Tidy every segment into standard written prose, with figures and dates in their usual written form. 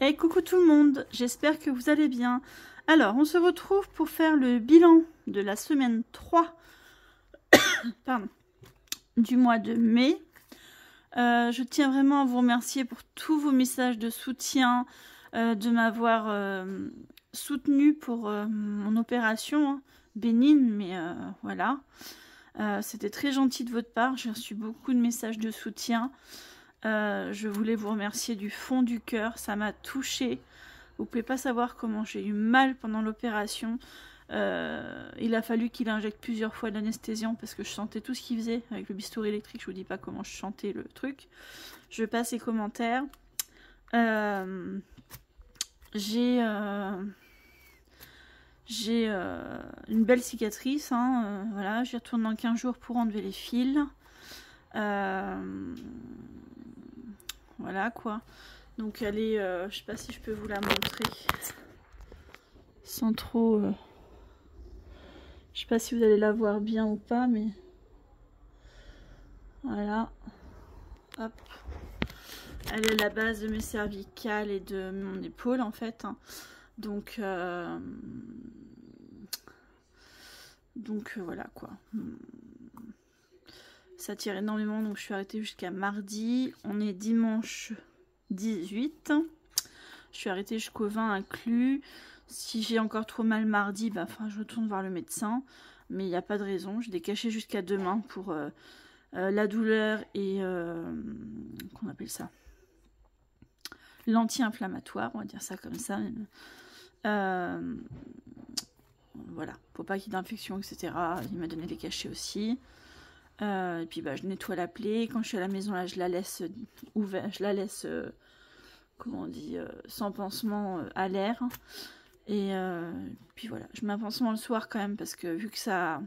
Et coucou tout le monde, j'espère que vous allez bien. Alors, on se retrouve pour faire le bilan de la semaine 3 pardon, du mois de mai. Je tiens vraiment à vous remercier pour tous vos messages de soutien, de m'avoir soutenu pour mon opération, hein, bénigne, mais voilà. C'était très gentil de votre part, j'ai reçu beaucoup de messages de soutien. Je voulais vous remercier du fond du cœur, ça m'a touchée. Vous pouvez pas savoir comment j'ai eu mal pendant l'opération. Il a fallu qu'il injecte plusieurs fois d'anesthésiant parce que je sentais tout ce qu'il faisait avec le bistouri électrique. Je vous dis pas comment je chantais le truc. Je passe les commentaires. J'ai une belle cicatrice. Hein, voilà, j'y retourne dans 15 jours pour enlever les fils. Voilà quoi. Donc elle est, je sais pas si je peux vous la montrer sans trop... je sais pas si vous allez la voir bien ou pas, mais voilà. Hop. Elle est à la base de mes cervicales et de mon épaule en fait. Donc voilà quoi. Ça tire énormément, donc je suis arrêtée jusqu'à mardi. On est dimanche 18. Je suis arrêtée jusqu'au 20 inclus. Si j'ai encore trop mal mardi, bah, je retourne voir le médecin. Mais il n'y a pas de raison. Je l'ai caché jusqu'à demain pour la douleur et... qu'on appelle ça, l'anti-inflammatoire, on va dire ça comme ça. Voilà, faut pas qu'il y ait d'infection, etc. Il m'a donné des cachets aussi. Et puis bah, je nettoie la plaie. Quand je suis à la maison, là, je la laisse ouverte, je la laisse, comment on dit, sans pansement à l'air. Et puis voilà, je mets un pansement le soir quand même parce que vu que ça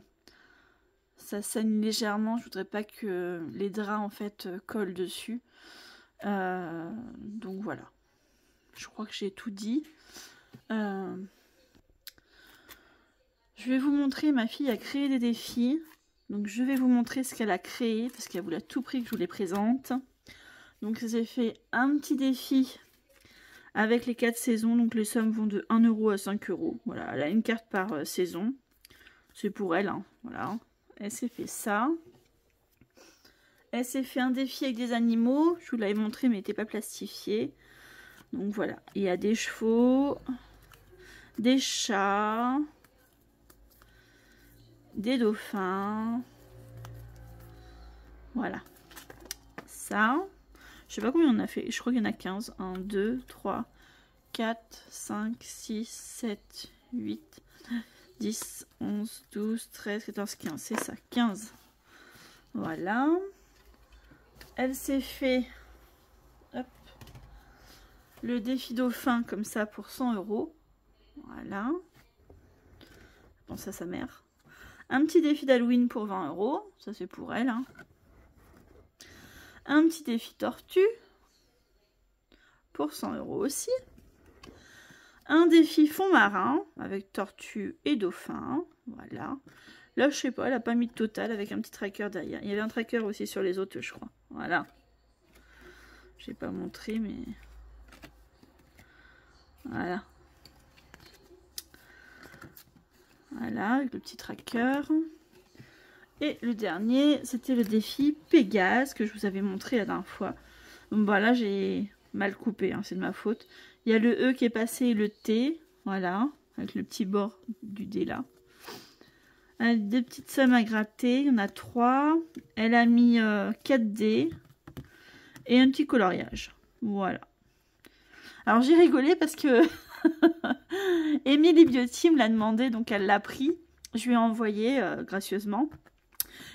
saigne légèrement, je voudrais pas que les draps en fait collent dessus. Donc voilà, je crois que j'ai tout dit. Je vais vous montrer, ma fille a créé des défis. Donc je vais vous montrer ce qu'elle a créé parce qu'elle voulait à tout prix que je vous les présente. Donc j'ai fait un petit défi avec les 4 saisons. Donc les sommes vont de 1 € à 5 €. Voilà, elle a une carte par saison. C'est pour elle, hein, voilà. Elle s'est fait ça. Elle s'est fait un défi avec des animaux. Je vous l'avais montré mais il n'était pas plastifié. Donc voilà, il y a des chevaux, des chats, des dauphins. Voilà. Ça. Je sais pas combien on a fait. Je crois qu'il y en a 15. 1, 2, 3, 4, 5, 6, 7, 8, 10, 11, 12, 13, 14, 15. C'est ça, 15. Voilà. Elle s'est fait... Hop, le défi dauphin comme ça pour 100 €. Voilà. Je pense à sa mère. Un petit défi d'Halloween pour 20 €. Ça c'est pour elle. Hein. Un petit défi tortue pour 100 € aussi. Un défi fond marin avec tortue et dauphin. Voilà. Là je sais pas, elle a pas mis de total avec un petit tracker derrière. Il y avait un tracker aussi sur les autres je crois. Voilà. J'ai pas montré mais... Voilà. Voilà, avec le petit tracker. Et le dernier, c'était le défi Pégase, que je vous avais montré la dernière fois. Donc voilà, j'ai mal coupé, hein, c'est de ma faute. Il y a le E qui est passé et le T, voilà, avec le petit bord du D là. Elle a deux petites sommes à gratter, il y en a 3. Elle a mis 4 D et un petit coloriage. Voilà. Alors j'ai rigolé parce que... Émilie Biotti me l'a demandé, donc elle l'a pris. Je lui ai envoyé gracieusement.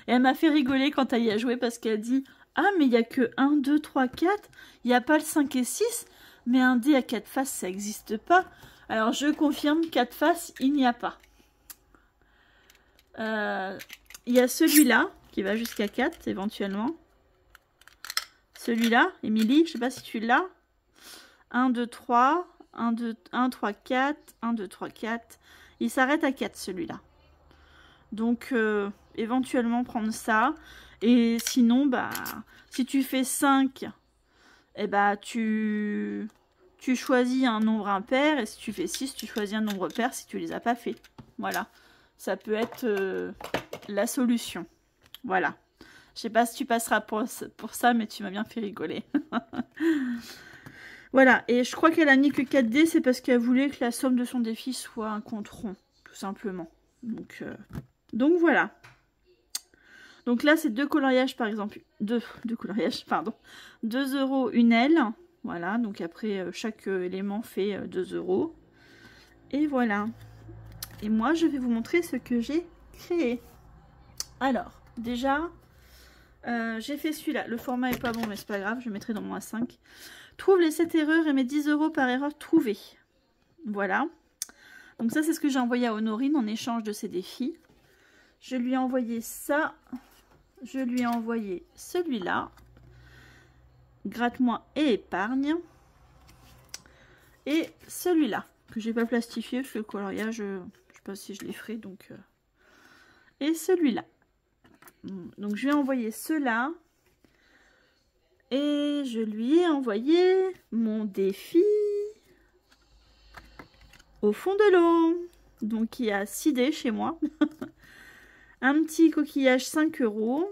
Et elle m'a fait rigoler quand elle y a joué parce qu'elle dit « Ah, mais il n'y a que 1, 2, 3, 4. Il n'y a pas le 5 et 6. Mais un dé à 4 faces, ça n'existe pas. » Alors je confirme, 4 faces, il n'y a pas. Il y a celui-là qui va jusqu'à 4 éventuellement. Celui-là, Émilie, je ne sais pas si tu l'as. 1, 2, 3... 1, 3, 4, 1, 2, 3, 4. Il s'arrête à 4 celui-là. Donc, éventuellement prendre ça. Et sinon, bah, si tu fais 5, eh bah, tu tu choisis un nombre impair, et si tu fais 6, tu choisis un nombre pair si tu les as pas fait. Voilà, ça peut être la solution. Voilà. Je sais pas si tu passeras pour ça, mais tu m'as bien fait rigoler. Voilà, et je crois qu'elle a mis que 4D, c'est parce qu'elle voulait que la somme de son défi soit un compte rond, tout simplement. Donc voilà. Donc là, c'est 2 coloriages, par exemple. 2 coloriages, pardon. 2 € une aile. Voilà, donc après, chaque élément fait 2 €. Et voilà. Et moi, je vais vous montrer ce que j'ai créé. Alors, déjà, j'ai fait celui-là. Le format est pas bon, mais c'est pas grave, je mettrai dans mon A5. Trouve les 7 erreurs et mets 10 € par erreur trouvée. Voilà. Donc ça, c'est ce que j'ai envoyé à Honorine en échange de ses défis. Je lui ai envoyé ça. Je lui ai envoyé celui-là. Gratte-moi et épargne. Et celui-là, que j'ai pas plastifié, parce que le coloriage, je sais pas si je les ferai. Donc, et celui-là. Donc je lui ai envoyé ceux-là. Et je lui ai envoyé mon défi au fond de l'eau. Donc il y a 6 dés chez moi. Un petit coquillage 5 €.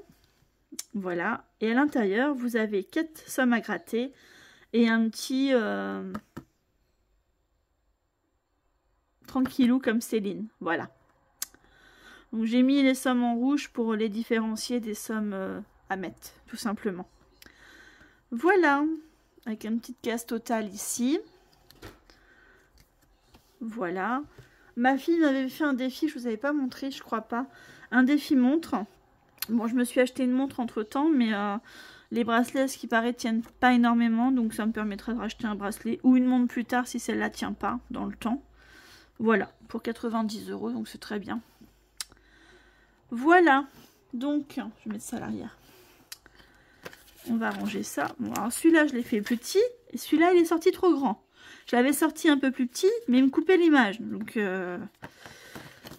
Voilà. Et à l'intérieur, vous avez 4 sommes à gratter. Et un petit... tranquillou comme Céline. Voilà. Donc j'ai mis les sommes en rouge pour les différencier des sommes à mettre, tout simplement. Voilà, avec une petite case totale ici. Voilà. Ma fille m'avait fait un défi, je vous avais pas montré, je crois pas. Un défi montre. Bon, je me suis acheté une montre entre temps, mais les bracelets, ce qui paraît, tiennent pas énormément. Donc ça me permettra de racheter un bracelet ou une montre plus tard si celle-là tient pas dans le temps. Voilà, pour 90 €, donc c'est très bien. Voilà, donc je vais mettre ça à l'arrière. On va ranger ça. Bon, alors celui-là, je l'ai fait petit. Et celui-là, il est sorti trop grand. Je l'avais sorti un peu plus petit, mais il me coupait l'image. Donc,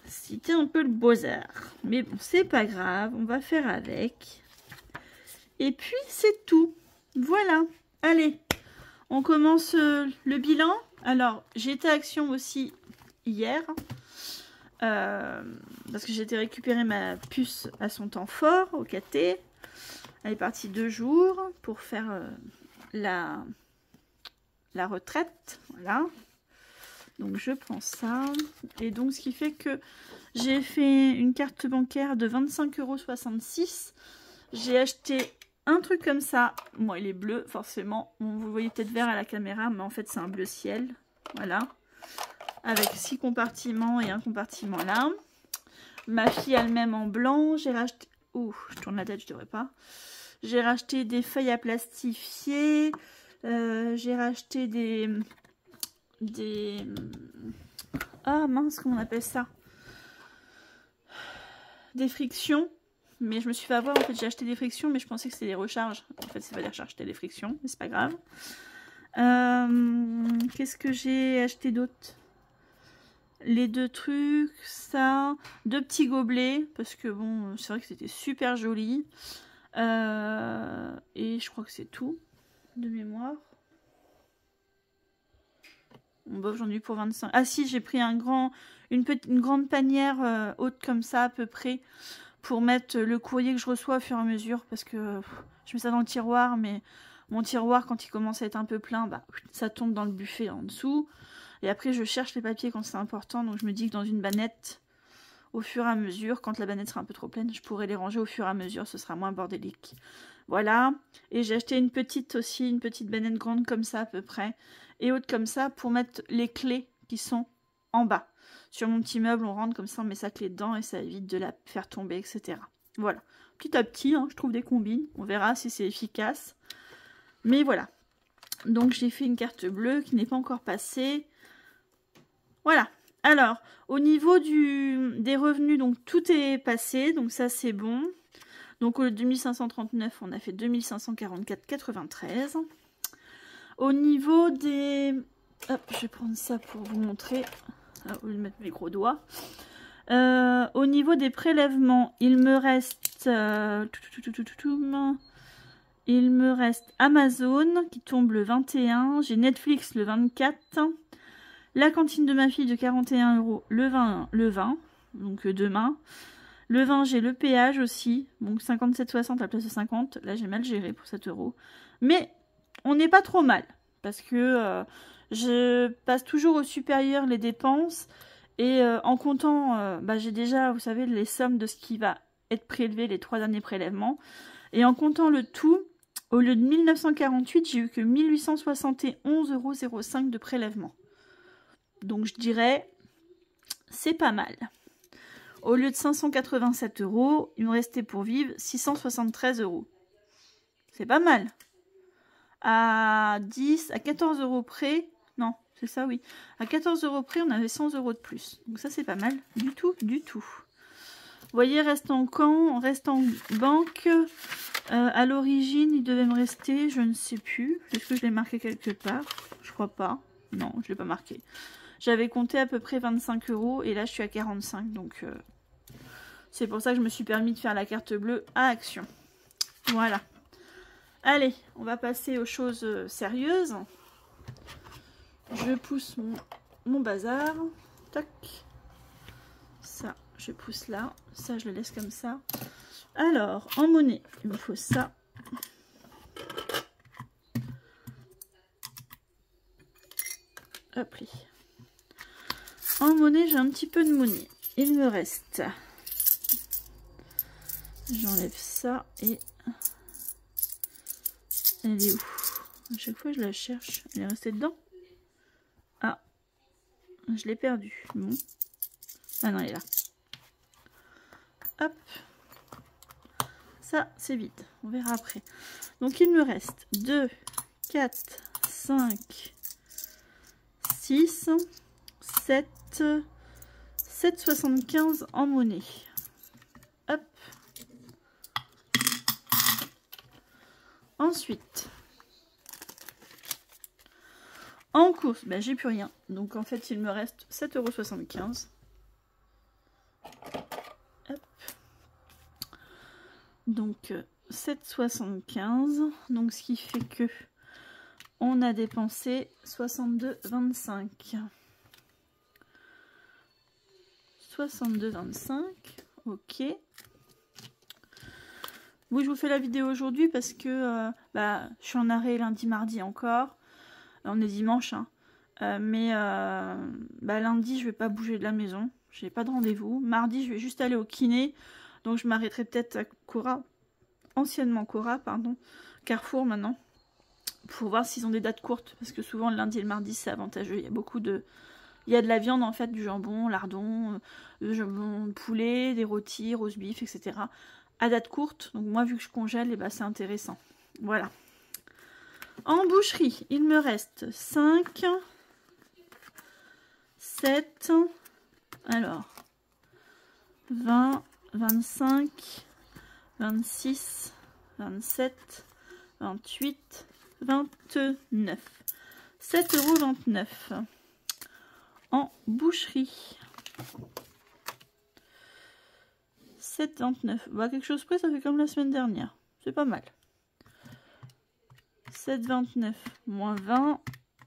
c'était un peu le beau-hasard. Mais bon, c'est pas grave. On va faire avec. Et puis, c'est tout. Voilà. Allez, on commence le bilan. Alors, j'ai été à Action aussi hier. Parce que j'ai été récupérer ma puce à son temps fort, au KT. Elle est partie 2 jours pour faire la retraite. Voilà. Donc je prends ça. Et donc ce qui fait que j'ai fait une carte bancaire de 25,66 €. J'ai acheté un truc comme ça. Bon, il est bleu forcément. Bon, vous le voyez peut-être vert à la caméra, mais en fait c'est un bleu ciel. Voilà. Avec 6 compartiments et un compartiment là. Ma fille elle-même en blanc. J'ai racheté... Ouh, je tourne la tête, je devrais pas. J'ai racheté des feuilles à plastifier. J'ai racheté des... Ah mince, comment on appelle ça? Des frictions. Mais je me suis fait avoir, en fait j'ai acheté des frictions, mais je pensais que c'était des recharges. En fait, c'est pas des recharges, c'était des frictions, mais c'est pas grave. Qu'est-ce que j'ai acheté d'autre? Les 2 trucs, ça, 2 petits gobelets, parce que bon, c'est vrai que c'était super joli. Et je crois que c'est tout, de mémoire. Bon, bah, j'en ai eu pour 25. Ah si, j'ai pris une grande panière haute comme ça, à peu près, pour mettre le courrier que je reçois au fur et à mesure, parce que je mets ça dans le tiroir, mais mon tiroir, quand il commence à être un peu plein, bah, ça tombe dans le buffet en dessous. Et après, je cherche les papiers quand c'est important, donc je me dis que dans une bannette, au fur et à mesure, quand la bannette sera un peu trop pleine, je pourrai les ranger au fur et à mesure, ce sera moins bordélique. Voilà, et j'ai acheté une petite bannette grande comme ça à peu près, et haute comme ça, pour mettre les clés qui sont en bas. Sur mon petit meuble, on rentre comme ça, on met sa clé dedans, et ça évite de la faire tomber, etc. Voilà, petit à petit, hein, je trouve des combines, on verra si c'est efficace. Mais voilà, donc j'ai fait une carte bleue qui n'est pas encore passée. Voilà. Alors, au niveau des revenus, donc tout est passé, donc ça c'est bon. Donc au lieu de 2539, on a fait 2544,93. Au niveau des... Hop, je vais prendre ça pour vous montrer. Ah, au lieu de mettre mes gros doigts. Au niveau des prélèvements, il me reste... Il me reste Amazon qui tombe le 21. J'ai Netflix le 24. La cantine de ma fille de 41 € le 20. Donc demain. Le 20, j'ai le péage aussi. Donc 57,60 à la place de 50. Là, j'ai mal géré pour 7 €. Mais on n'est pas trop mal. Parce que je passe toujours au supérieur les dépenses. Et en comptant, j'ai déjà, vous savez, les sommes de ce qui va être prélevé, les 3 derniers prélèvements. Et en comptant le tout, au lieu de 1948, j'ai eu que 1871,05 € de prélèvement. Donc je dirais, c'est pas mal. Au lieu de 587 €, il me restait pour vivre 673 €. C'est pas mal. À 14 € près, non, c'est ça, oui. À 14 € près, on avait 100 € de plus. Donc ça, c'est pas mal du tout, du tout. Vous voyez, reste en banque. À l'origine, il devait me rester, je ne sais plus. Est-ce que je l'ai marqué quelque part? Je crois pas. Non, je ne l'ai pas marqué. J'avais compté à peu près 25 € et là, je suis à 45. Donc, c'est pour ça que je me suis permis de faire la carte bleue à Action. Voilà. Allez, on va passer aux choses sérieuses. Je pousse mon bazar. Tac. Ça, je pousse là. Ça, je le laisse comme ça. Alors, en monnaie, il me faut ça. Hop là. En monnaie, j'ai un petit peu de monnaie. Il me reste. J'enlève ça et... Elle est où? À chaque fois, je la cherche. Elle est restée dedans? Ah. Je l'ai perdue. Bon. Ah non, elle est là. Hop. Ça, c'est vide. On verra après. Donc, il me reste 2, 4, 5, 6, 7, 7,75 en monnaie. Hop. Ensuite, en course, j'ai plus rien. Donc, en fait, il me reste 7,75 €. Hop. Donc 7,75 €. Donc ce qui fait que on a dépensé 62,25 €. 62,25 €. Ok. Oui, je vous fais la vidéo aujourd'hui parce que je suis en arrêt lundi, mardi encore. On est dimanche, hein. Mais lundi, je vais pas bouger de la maison. J'ai pas de rendez-vous. Mardi, je vais juste aller au kiné. Donc je m'arrêterai peut-être à Cora, anciennement Cora, pardon, Carrefour maintenant, pour voir s'ils ont des dates courtes, parce que souvent le lundi et le mardi c'est avantageux. Il y a beaucoup de, il y a de la viande en fait, du jambon, lardon, du jambon de poulet, des rôtis, roast beef, etc. à date courte. Donc moi vu que je congèle, c'est intéressant. Voilà. En boucherie, il me reste 5, 7, alors 20, 25, 26, 27, 28, 29. 7,29 € en boucherie. 7,29 €. Quelque chose près, ça fait comme la semaine dernière. C'est pas mal. 7,29 € moins 20.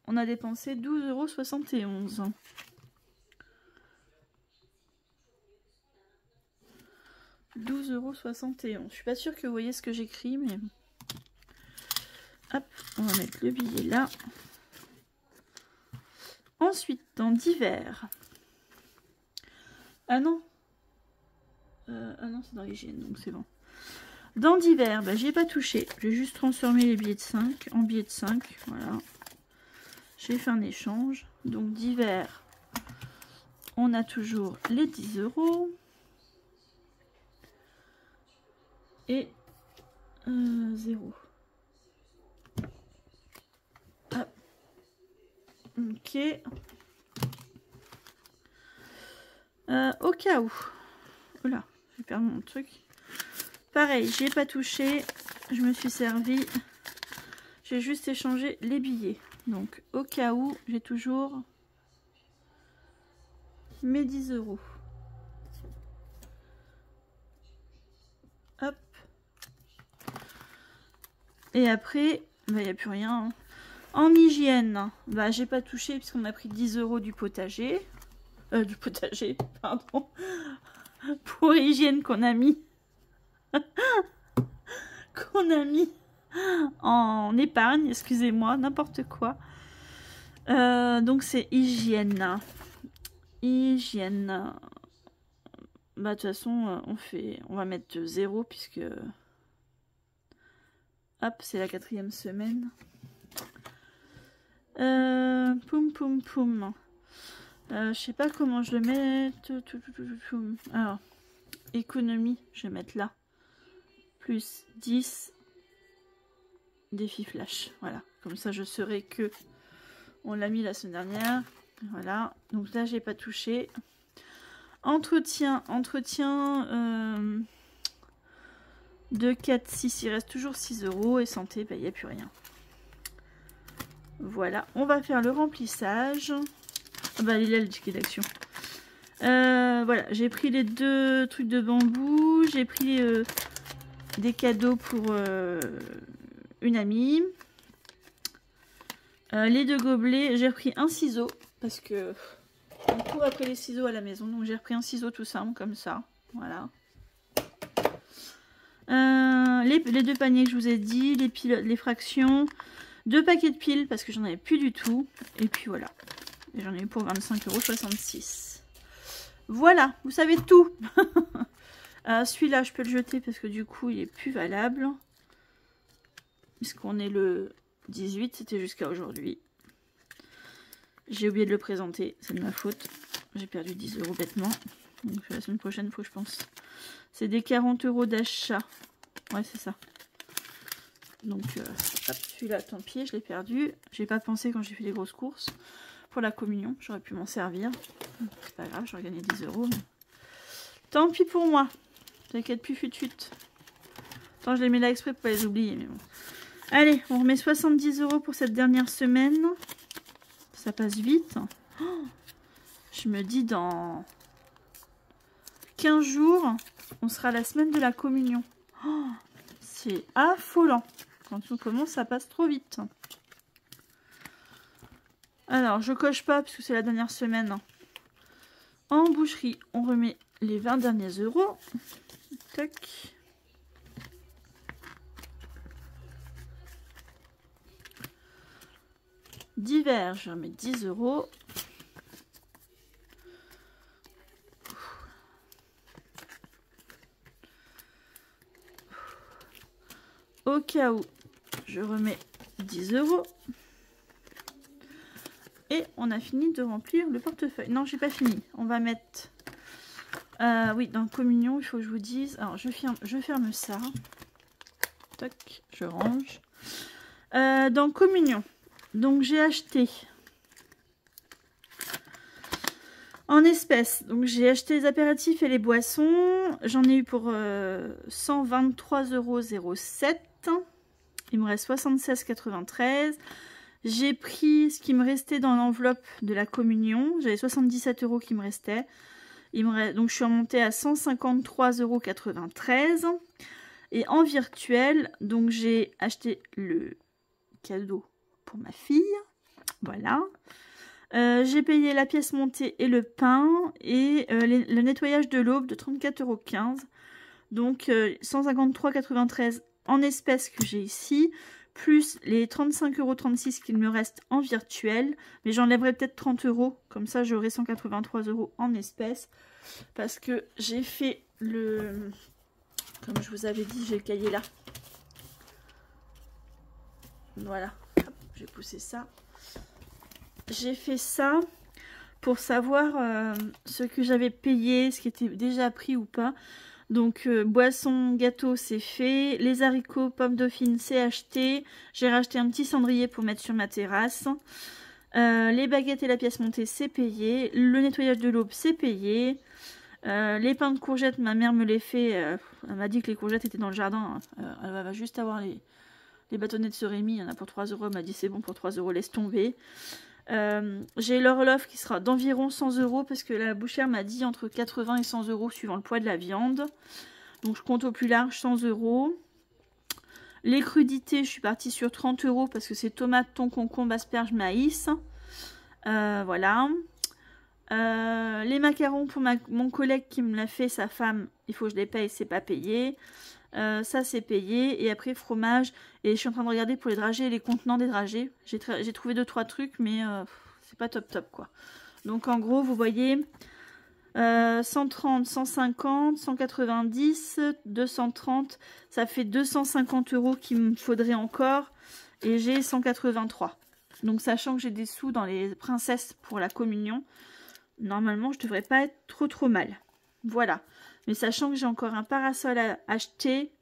On a dépensé 12,71 €. €. Je suis pas sûre que vous voyez ce que j'écris, mais... Hop, on va mettre le billet là. Ensuite, dans divers. Ah non. Ah non, c'est dans l'hygiène, donc c'est bon. Dans divers, j'y ai pas touché. J'ai juste transformé les billets de 5 en billets de 5. Voilà. J'ai fait un échange. Donc divers, on a toujours les 10 €. Et 0. Hop. Ok. Au cas où. Oula, j'ai perdu mon truc. Pareil, j'y ai pas touché. Je me suis servi. J'ai juste échangé les billets. Donc, au cas où, j'ai toujours mes 10 €. Hop. Et après, il n'y a plus rien. Hein. En hygiène, bah, j'ai pas touché puisqu'on a pris 10 € du potager. Du potager, pardon. Pour hygiène qu'on a mis. qu'on a mis en épargne, excusez-moi, n'importe quoi. Donc c'est hygiène. Hygiène. Bah de toute façon, on va mettre 0 puisque... Hop, c'est la 4e semaine. Poum poum poum. Je sais pas comment je le mets. Alors, économie, je vais mettre là. Plus 10 défi flash. Voilà, comme ça je saurai que on l'a mis la semaine dernière. Voilà, donc là j'ai pas touché. Entretien, 2, 4, 6, il reste toujours 6 €. Et santé, bah, il n'y a plus rien. Voilà, on va faire le remplissage. Ah bah, il est là le ticket d'action. Voilà, j'ai pris les 2 trucs de bambou. J'ai pris des cadeaux pour une amie. Les 2 gobelets, j'ai repris un ciseau parce que on court après les ciseaux à la maison, donc j'ai repris un ciseau tout simple comme ça. Voilà. Les 2 paniers que je vous ai dit, les piles, les fractions, 2 paquets de piles parce que j'en avais plus du tout. Et puis voilà. Et j'en ai eu pour 25,66 €. Voilà, vous savez tout. Celui-là, je peux le jeter parce que du coup, il est plus valable. Puisqu'on est le 18, c'était jusqu'à aujourd'hui. J'ai oublié de le présenter, c'est de ma faute. J'ai perdu 10 € bêtement. Donc la semaine prochaine, il faut que je pense. C'est des 40 € d'achat. Ouais, c'est ça. Donc, hop, celui-là, tant pis, je l'ai perdu. J'ai pas pensé quand j'ai fait les grosses courses. Pour la communion, j'aurais pu m'en servir. C'est pas grave, j'aurais gagné 10 €. Mais... tant pis pour moi. T'inquiète plus, fut. Attends, je les mets là exprès pour pas les oublier. Mais bon. Allez, on remet 70 € pour cette dernière semaine. Ça passe vite. Oh, je me dis dans 15 jours, on sera la semaine de la communion. Oh, c'est affolant. Quand on commence, ça passe trop vite. Alors, je coche pas puisque c'est la dernière semaine. En boucherie, on remet les 20 derniers €. Tac. Divers, je remets 10 €. Au cas où, je remets 10 €. Et on a fini de remplir le portefeuille. Non, j'ai pas fini. On va mettre... oui, dans communion, il faut que je vous dise... Alors, je ferme ça. Tac, je range. Dans communion, donc j'ai acheté... en espèces, donc j'ai acheté les apéritifs et les boissons. J'en ai eu pour 123,07 €. Il me reste 76,93 €. J'ai pris ce qui me restait dans l'enveloppe de la communion. J'avais 77 € qui me restaient. Donc je suis remontée à 153,93 €. Et en virtuel, donc j'ai acheté le cadeau pour ma fille. Voilà. J'ai payé la pièce montée et le pain et le nettoyage de l'aube de 34,15 €. Donc 153,93 € en espèces que j'ai ici, plus les 35,36 € qu'il me reste en virtuel. Mais j'enlèverai peut-être 30 €, comme ça j'aurai 183 € en espèces. Parce que j'ai fait le... comme je vous avais dit, j'ai le cahier là. Voilà, j'ai poussé ça. J'ai fait ça pour savoir ce que j'avais payé, ce qui était déjà pris ou pas. Donc, boisson, gâteau, c'est fait. Les haricots, pommes dauphines, c'est acheté. J'ai racheté un petit cendrier pour mettre sur ma terrasse. Les baguettes et la pièce montée, c'est payé. Le nettoyage de l'aube, c'est payé. Les pains de courgettes, ma mère me les fait. Elle m'a dit que les courgettes étaient dans le jardin. Elle va juste avoir les bâtonnets de Rémi. Il y en a pour 3 €. Elle m'a dit c'est bon pour 3 €, laisse tomber. J'ai l'horloge qui sera d'environ 100 € parce que la bouchère m'a dit entre 80 et 100 € suivant le poids de la viande. Donc je compte au plus large 100 €. Les crudités, je suis partie sur 30 € parce que c'est tomates, thon, concombre, asperges, maïs. Voilà. Les macarons pour mon collègue qui me l'a fait, sa femme, il faut que je les paye, c'est pas payé. Ça c'est payé. Et après fromage. Et je suis en train de regarder pour les dragées et les contenants des dragées. J'ai trouvé 2-3 trucs, mais c'est pas top quoi. Donc en gros, vous voyez, 130, 150, 190, 230, ça fait 250 € qu'il me faudrait encore. Et j'ai 183. Donc sachant que j'ai des sous dans les princesses pour la communion, normalement je devrais pas être trop mal. Voilà. Mais sachant que j'ai encore un parasol à acheter.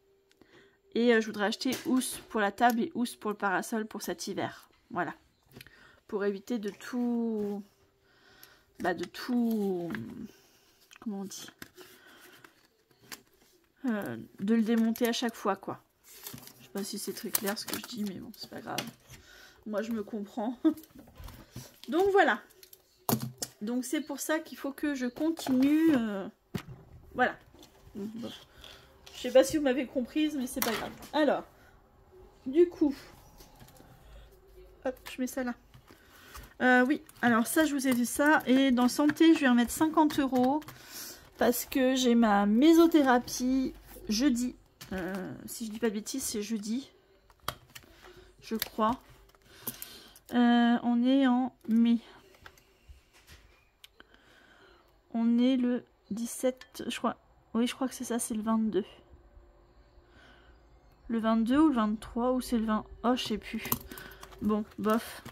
Et je voudrais acheter housse pour la table et housse pour le parasol pour cet hiver. Voilà. Pour éviter de tout... comment on dit, de le démonter à chaque fois quoi. Je sais pas si c'est très clair ce que je dis, mais bon, c'est pas grave, moi je me comprends. Donc voilà, donc c'est pour ça qu'il faut que je continue. Voilà, bon. Je sais pas si vous m'avez comprise, mais c'est pas grave. Alors du coup, hop, je mets ça là. Oui, alors ça je vous ai dit ça, et dans santé je vais remettre 50 € parce que j'ai ma mésothérapie jeudi. Si je dis pas de bêtises, c'est jeudi, je crois. On est en mai. On est le 17, je crois. Oui, je crois que c'est ça, c'est le 22. Le 22 ou le 23, ou c'est le 20. Oh, je sais plus. Bon, bof.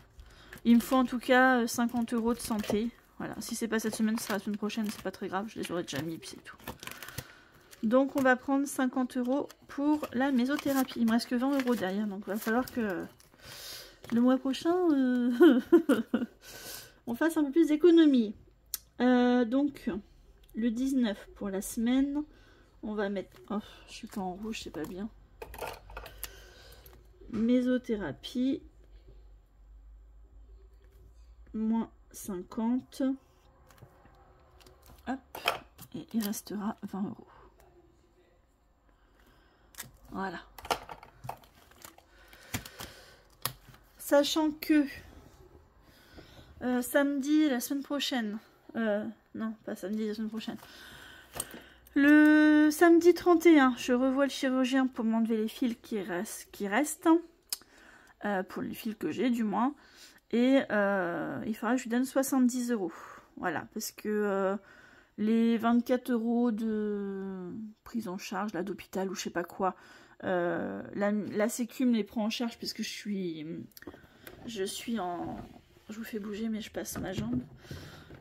Il me faut en tout cas 50 € de santé. Voilà, si c'est pas cette semaine, ce sera la semaine prochaine, c'est pas très grave, je les aurais déjà mis, puis c'est tout. Donc on va prendre 50 € pour la mésothérapie. Il me reste que 20 € derrière, donc il va falloir que le mois prochain, on fasse un peu plus d'économie. Donc, le 19 pour la semaine, on va mettre... Oh, je suis pas en rouge, c'est pas bien. Mésothérapie. Moins 50. Hop. Et il restera 20 €. Voilà. Sachant que samedi, la semaine prochaine... non, pas samedi, la semaine prochaine. Le samedi 31, je revois le chirurgien pour m'enlever les fils qui restent. Pour les fils que j'ai, du moins. Et il faudra que je lui donne 70 €. Voilà, parce que les 24 € de prise en charge là d'hôpital ou je sais pas quoi, la sécu me les prend en charge parce que je suis en... Je vous fais bouger mais je passe ma jambe.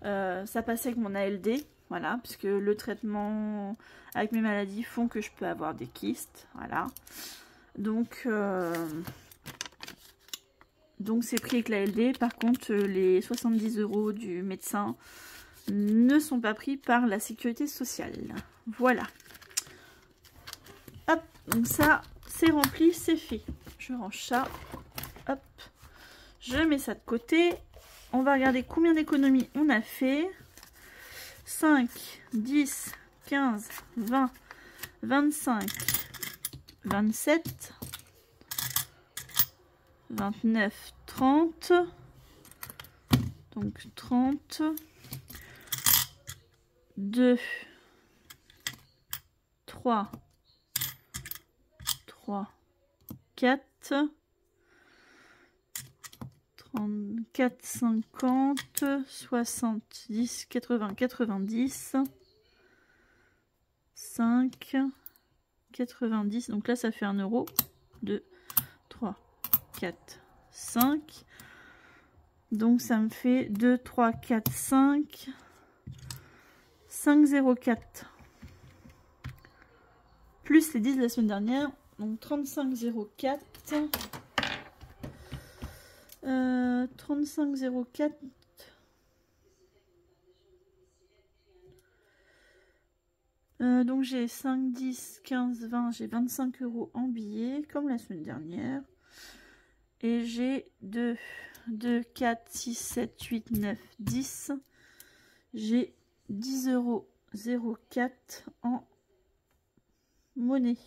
Ça passait avec mon ALD, voilà, puisque le traitement avec mes maladies font que je peux avoir des kystes, voilà. Donc c'est pris avec l'ALD. Par contre, les 70 € du médecin ne sont pas pris par la sécurité sociale. Voilà. Hop, donc ça, c'est rempli, c'est fait. Je range ça. Hop. Je mets ça de côté. On va regarder combien d'économies on a fait. 5, 10, 15, 20, 25, 27, 29, 30. Donc 30. 2, 3, 4, 34, 50, 70, 80, 90, 5, 90. Donc là, ça fait 1 €. 2, 3, 4, 5. Donc ça me fait 2, 3, 4, 5. 5,04 plus les 10 de la semaine dernière, donc 35,04. 35,04. Donc j'ai 5, 10, 15, 20, j'ai 25 € en billets, comme la semaine dernière. Et j'ai 2, 4, 6, 7, 8, 9, 10. J'ai 10,04 € en monnaie.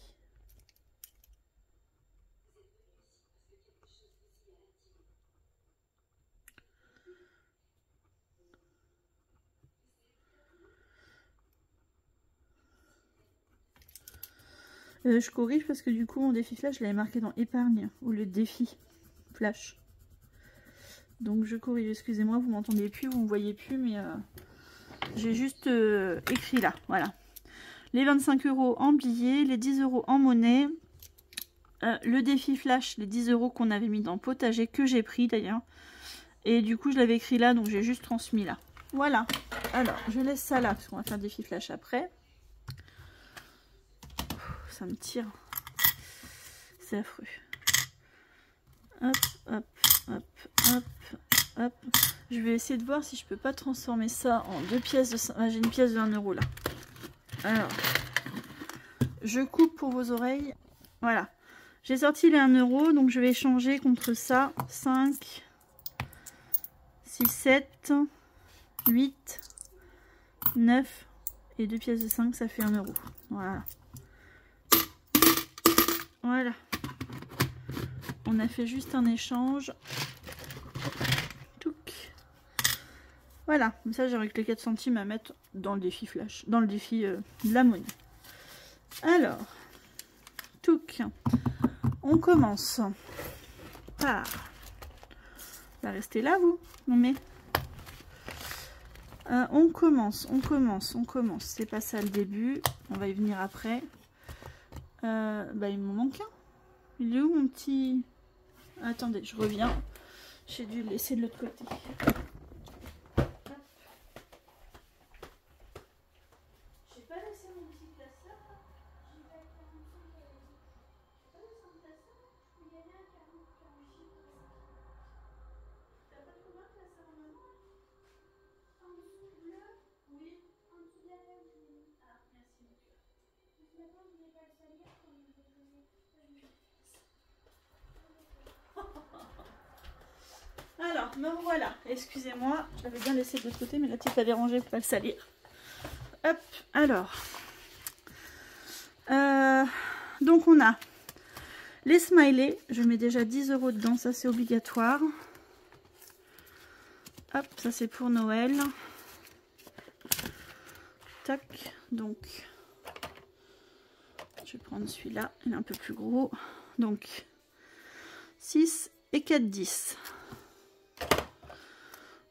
Je corrige parce que du coup mon défi flash je l'avais marqué dans épargne ou le défi flash. Donc je corrige, excusez-moi, vous m'entendez plus, vous me voyez plus, mais j'ai juste écrit là, voilà. Les 25 € en billets, les 10 € en monnaie, le défi flash, les 10 € qu'on avait mis dans le potager, que j'ai pris d'ailleurs. Et du coup je l'avais écrit là, donc j'ai juste transmis là. Voilà, alors je laisse ça là, parce qu'on va faire le défi flash après. Ça me tire, c'est affreux. Hop, hop, hop, hop, hop. Je vais essayer de voir si je peux pas transformer ça en 2 pièces de 5. Ah, j'ai une pièce de 1 € là. Alors, je coupe pour vos oreilles. Voilà. J'ai sorti les 1 €, donc je vais échanger contre ça. 5, 6, 7, 8, 9 et 2 pièces de 5, ça fait 1 €. Voilà. Voilà. On a fait juste un échange. Touc. Voilà, comme ça j'aurai que les 4 centimes à mettre dans le défi flash, dans le défi de la monnaie. Alors, touc. On commence par... Va rester là vous. Non mais... on commence. C'est pas ça le début. On va y venir après. Bah il me manque un. Il est où mon petit... Attendez, je reviens. J'ai dû le laisser de l'autre côté. J'ai pas laissé mon petit classeur. J'y vais avec 45. J'ai pas laissé un classeur. Il y avait un 40. T'as pas trouvé un classeur en maman? En dessous bleu? Oui. En dessous de la lèvre, je l'ai mis. Ah, merci mon cœur. Maintenant, je voulais pas le salir quand je vais poser. Alors, me voilà. Excusez-moi, j'avais bien laissé de l'autre côté, mais la petite l'a dérangé pour pas le salir. Hop, alors. Donc on a les smileys. Je mets déjà 10 € dedans, ça c'est obligatoire. Hop, ça c'est pour Noël. Tac, donc je vais prendre celui-là, il est un peu plus gros. Donc 6 et 4, 10.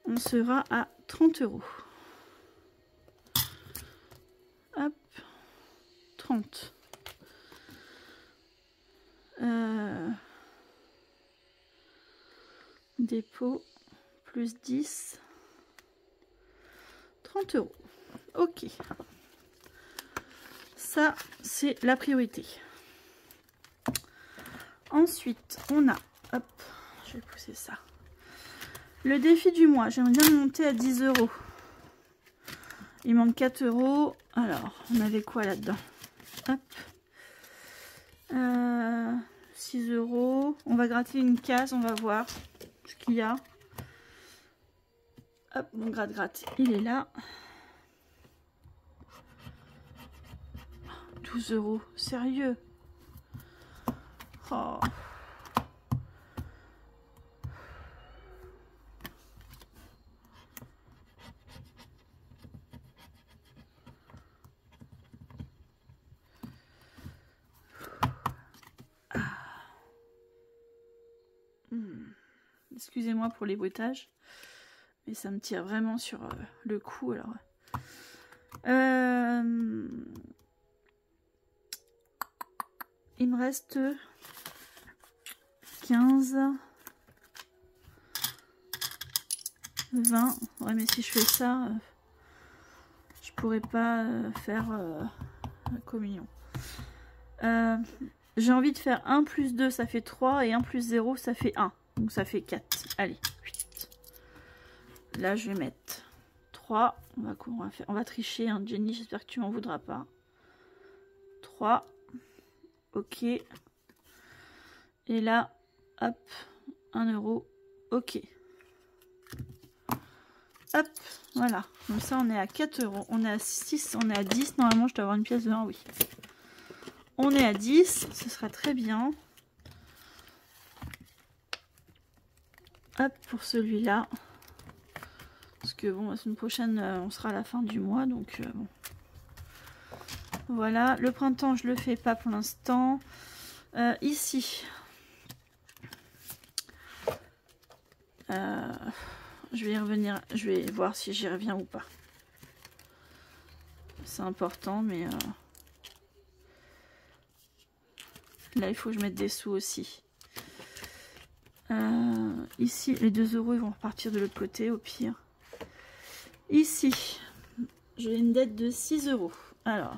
On sera à 30 €. Hop, 30. Dépôt, plus 10. 30 €. Ok. Ça, c'est la priorité. Ensuite, on a... Hop, je vais pousser ça. Le défi du mois, j'aimerais bien monter à 10 €. Il manque 4 €. Alors, on avait quoi là-dedans? Hop. 6 €. On va gratter une case, on va voir ce qu'il y a. Hop, mon gratte-gratte, il est là. 12 €, sérieux? Oh. Excusez-moi pour les bruitages, mais ça me tire vraiment sur le cou. Alors, il me reste 15, 20. Ouais, mais si je fais ça, je pourrais pas faire la communion. J'ai envie de faire 1 plus 2, ça fait 3, et 1 plus 0, ça fait 1. Donc ça fait 4. Allez, 8. Là, je vais mettre 3. On va tricher, hein, Jenny, j'espère que tu m'en voudras pas. 3. Ok. Et là, hop, 1 €. Ok. Hop, voilà. Comme ça, on est à 4 €. On est à 6, on est à 10. Normalement, je dois avoir une pièce de 1, oui. On est à 10, ce sera très bien. Hop, pour celui-là. Parce que bon, la semaine prochaine, on sera à la fin du mois, donc bon. Voilà, le printemps, je le fais pas pour l'instant. Ici, je vais y revenir, je vais voir si j'y reviens ou pas. C'est important, mais là, il faut que je mette des sous aussi. Ici, les 2 euros, ils vont repartir de l'autre côté, au pire. Ici, j'ai une dette de 6 euros. Alors,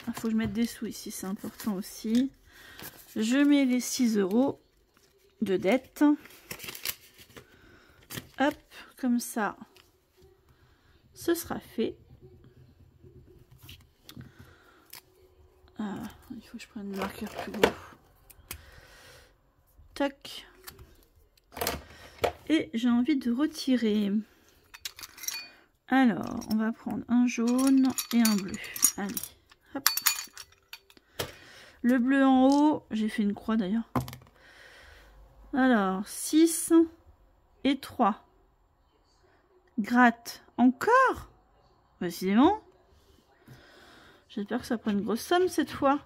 il faut que je mette des sous ici, c'est important aussi. Je mets les 6 euros de dette. Hop, comme ça, ce sera fait. Il faut que je prenne un marqueur plus gros. Tac. Et j'ai envie de retirer. Alors, on va prendre un jaune et un bleu. Allez, hop. Le bleu en haut, j'ai fait une croix d'ailleurs. Alors, 6 et 3. Gratte. Encore? Décidément. J'espère que ça prend une grosse somme cette fois.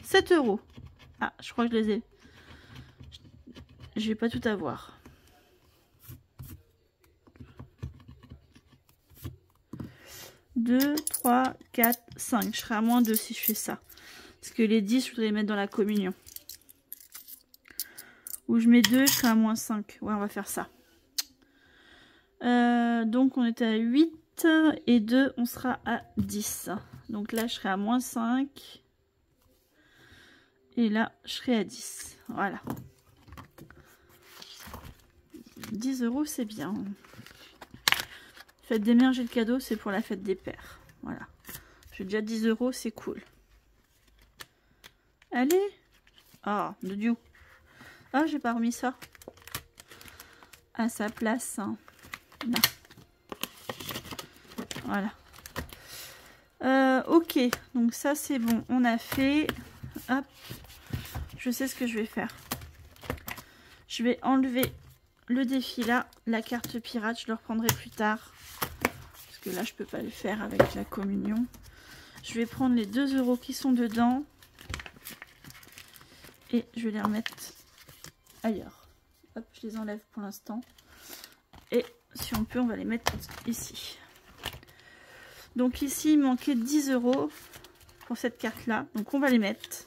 7 euros. Ah, je crois que je les ai. Je vais pas tout avoir. Deux, 3, 4, 5. Je serai à moins 2 si je fais ça. Parce que les 10, je voudrais les mettre dans la communion. Ou je mets 2, je serai à moins 5. Ouais, on va faire ça. Donc, on était à 8. Et 2, on sera à 10. Donc là, je serai à moins 5. Et là, je serai à 10. Voilà. 10 euros, c'est bien. Fête des mères, j'ai le cadeau, c'est pour la fête des pères. Voilà. J'ai déjà 10 euros, c'est cool. Allez. Ah, de Dieu. Ah, j'ai pas remis ça à sa place. Là. Voilà. Ok, donc ça c'est bon, on a fait. Hop, je sais ce que je vais faire. Je vais enlever le défi là, la carte pirate, je le reprendrai plus tard. Parce que là je peux pas le faire avec la communion. Je vais prendre les 2 euros qui sont dedans. Et je vais les remettre ailleurs. Hop, je les enlève pour l'instant. Et si on peut, on va les mettre ici. Donc ici, il manquait 10 euros pour cette carte-là. Donc on va les mettre.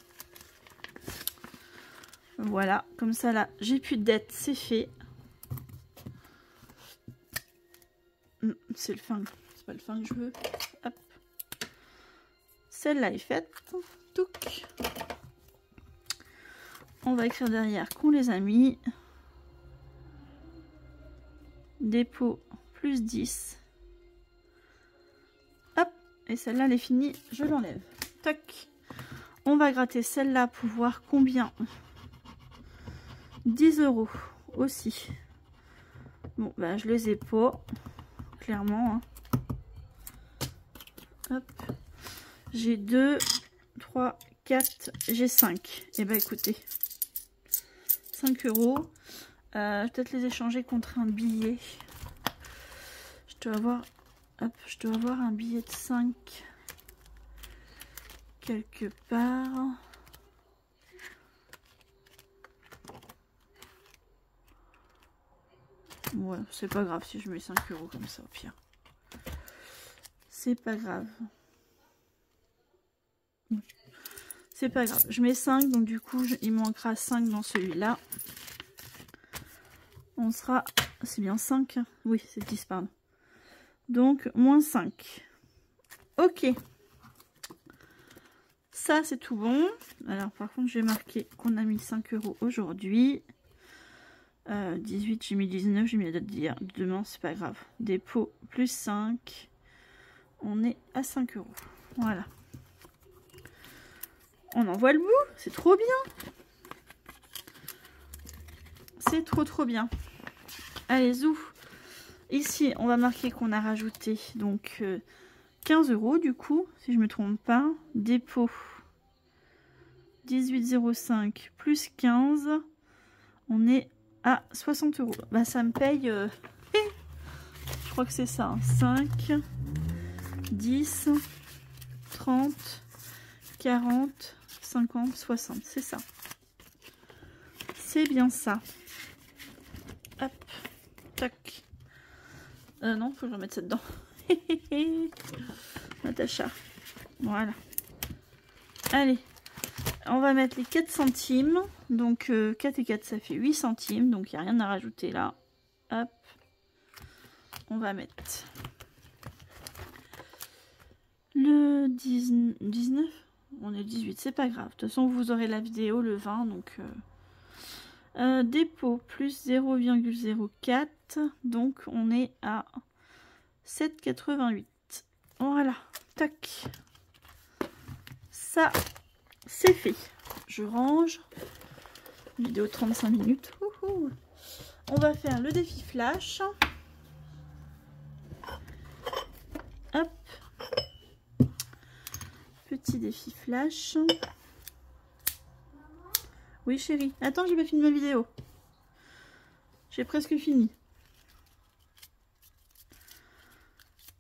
Voilà, comme ça là, j'ai plus de dette, c'est fait. C'est le fin, c'est pas le fin que je veux. Hop. Celle-là est faite. Touc. On va écrire derrière qu'on les a mis. Dépôt plus 10. Hop. Et celle-là, elle est finie. Je l'enlève. Tac. On va gratter celle-là pour voir combien. 10 euros aussi. Bon, bah, je les ai pas. Clairement. Hein. Hop. J'ai 2, 3, 4, j'ai 5. Et bah, écoutez. 5 euros. Peut-être les échanger contre un billet. Je dois avoir, hop, je dois avoir un billet de 5 quelque part. Ouais, c'est pas grave si je mets 5 euros comme ça au pire. C'est pas grave. C'est pas grave. Je mets 5, donc du coup, il manquera 5 dans celui-là. On sera... C'est bien 5 hein. Oui, c'est 10, pardon. Donc, moins 5. Ok. Ça, c'est tout bon. Alors, par contre, je vais marquer qu'on a mis 5 euros aujourd'hui. 18, j'ai mis 19, j'ai mis la date d'hier. Demain, c'est pas grave. Dépôt plus 5. On est à 5 euros. Voilà. On en voit le bout. C'est trop bien. C'est trop bien. Allez, zou. Ici, on va marquer qu'on a rajouté donc 15 euros du coup, si je me trompe pas. Dépôt 18,05 plus 15. On est à 60 euros. Bah, ça me paye... je crois que c'est ça. Hein, 5, 10, 30, 40, 50, 60. C'est ça. C'est bien ça. Hop. Tac. Non, faut que je remette ça dedans. Natacha. Voilà. Allez. On va mettre les 4 centimes. Donc 4 et 4, ça fait 8 centimes. Donc il n'y a rien à rajouter là. Hop. On va mettre le 19. On est le 18, c'est pas grave. De toute façon, vous aurez la vidéo le 20. Donc dépôt plus 0,04. Donc on est à 7,88. Voilà. Tac. Ça, c'est fait. Je range. Vidéo 35 minutes. Ouhou. On va faire le défi flash. Hop. Petit défi flash. Oui chérie. Attends, j'ai pas fini ma vidéo. J'ai presque fini.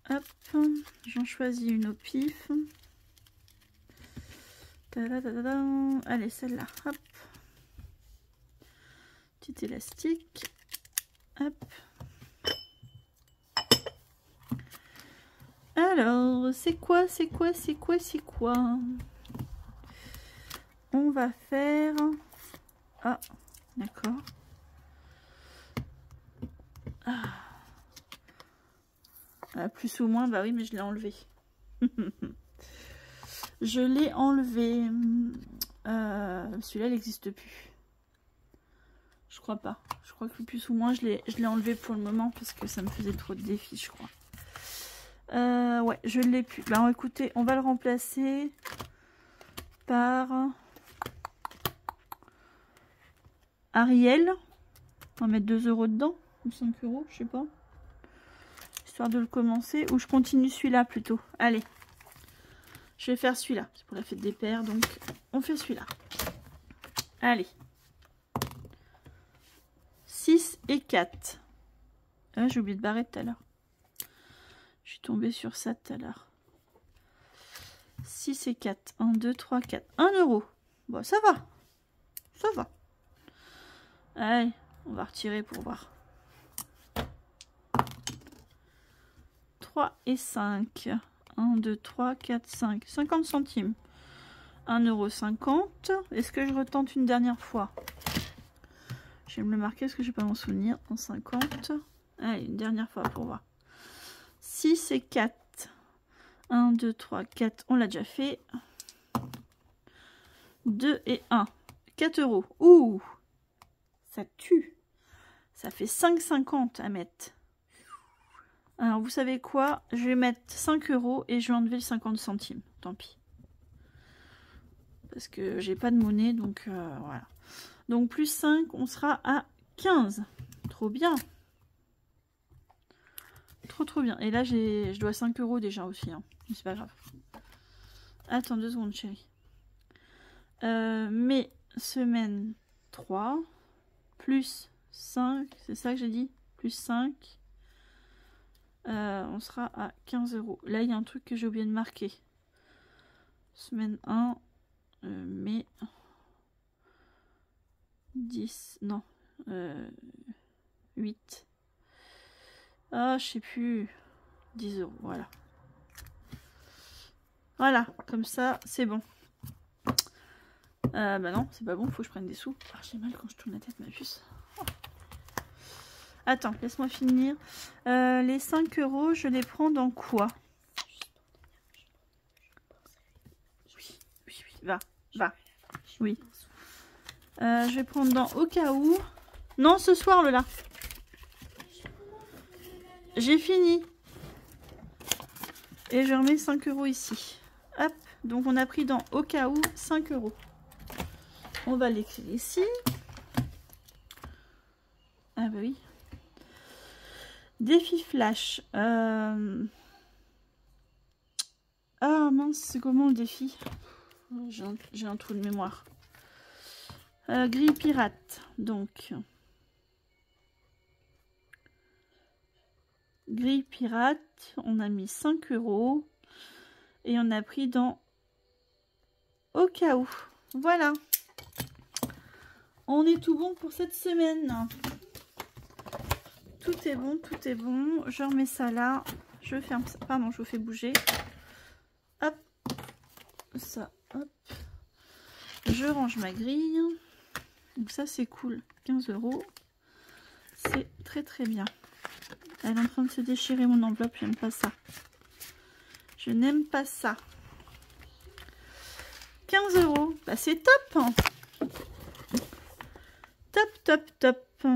Hop. J'en choisis une au pif. Allez, celle-là. Hop. Petit élastique. Hop. Alors, c'est quoi? On va faire... Ah, d'accord. Plus ou moins, bah oui, mais je l'ai enlevé. Je l'ai enlevé. Celui-là, il n'existe plus. Je crois pas. Je crois que plus ou moins, je l'ai enlevé pour le moment parce que ça me faisait trop de défis, je crois. Ouais, je l'ai plus. Bah écoutez, on va le remplacer par Ariel. On va mettre 2 € dedans. Ou 5 €, je sais pas. Histoire de le commencer. Ou je continue celui-là plutôt. Allez. Je vais faire celui-là. C'est pour la fête des pères, donc on fait celui-là. Allez. 6 et 4. Ah, j'ai oublié de barrer tout à l'heure. Je suis tombée sur ça tout à l'heure. 6 et 4. 1, 2, 3, 4. 1 €. Bon, ça va. Ça va. Allez, on va retirer pour voir. 3 et 5. 1, 2, 3, 4, 5. 50 centimes. 1,50 €. Est-ce que je retente une dernière fois? Je vais me le marquer parce que je ne vais pas m'en souvenir. En 50. Allez, une dernière fois pour voir. 6 et 4. 1, 2, 3, 4. On l'a déjà fait. 2 et 1. 4 €. Ouh! Ça tue. Ça fait 5,50 à mettre. Alors, vous savez quoi? Je vais mettre 5 € et je vais enlever le 50 centimes. Tant pis. Parce que j'ai pas de monnaie, donc voilà. Donc, plus 5, on sera à 15. Trop bien. Trop bien. Et là, je dois 5 € déjà aussi. Hein. C'est pas grave. Attends 2 secondes, chérie. Mais semaine 3, plus 5, c'est ça que j'ai dit? Plus 5. On sera à 15 €. Là, il y a un truc que j'ai oublié de marquer. Semaine 1, mai 10, non, 8. Ah, je sais plus. 10 €, voilà. Voilà, comme ça, c'est bon. Bah non, c'est pas bon, faut que je prenne des sous. Ah, j'ai mal quand je tourne la tête, ma puce. Oh. Attends, laisse-moi finir. Les 5 €, je les prends dans quoi? Oui, va. Oui. Je vais prendre dans au cas où. Non, ce soir, le là. J'ai fini. Et je remets 5 € ici. Hop, donc on a pris dans au cas où 5 €. On va l'écrire ici. Ah bah oui. Défi flash. Ah mince, c'est comment le défi? J'ai un trou de mémoire. Grille pirate. Donc. Grille pirate. On a mis 5 €. Et on a pris dans Au cas où. Voilà. On est tout bon pour cette semaine. Tout est bon, tout est bon. Je remets ça là. Je ferme ça. Pardon, je vous fais bouger. Hop. Ça, hop. Je range ma grille. Donc ça, c'est cool. 15 €. C'est très très bien. Elle est en train de se déchirer mon enveloppe. J'aime pas ça. Je n'aime pas ça. 15 €. Bah, c'est top. Top, top, top.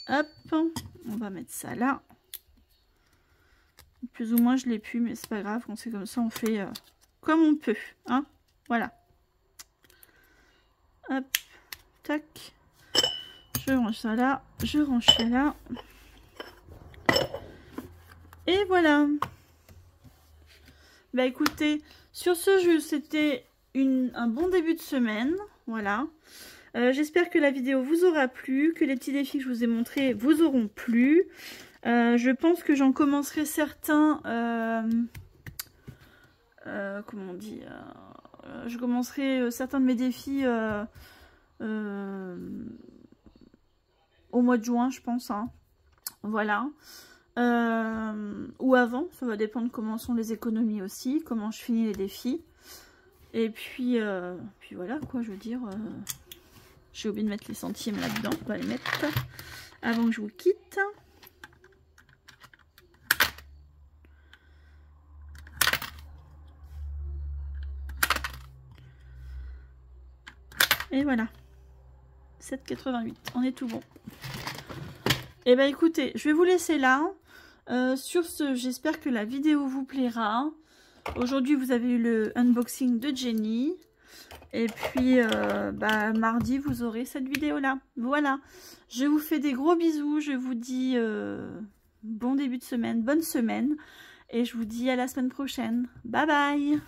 Hop. On va mettre ça là. Plus ou moins, je l'ai pu, mais c'est pas grave. Quand c'est comme ça, on fait comme on peut. Hein, voilà. Hop. Tac. Je range ça là. Je range ça là. Et voilà. Bah écoutez, sur ce jeu, c'était un bon début de semaine. Voilà. J'espère que la vidéo vous aura plu, que les petits défis que je vous ai montrés vous auront plu. Je pense que j'en commencerai certains... comment on dit je commencerai certains de mes défis au mois de juin, je pense. Hein. Voilà. Ou avant, ça va dépendre comment sont les économies aussi, comment je finis les défis. Et puis voilà quoi, je veux dire. J'ai oublié de mettre les centimes là-dedans, on va les mettre avant que je vous quitte. Et voilà, 7,88, on est tout bon. Et bah écoutez, je vais vous laisser là. Sur ce, j'espère que la vidéo vous plaira. Aujourd'hui, vous avez eu le unboxing de Jenny. Et puis, mardi, vous aurez cette vidéo-là. Voilà, je vous fais des gros bisous. Je vous dis bon début de semaine, bonne semaine. Et je vous dis à la semaine prochaine. Bye bye!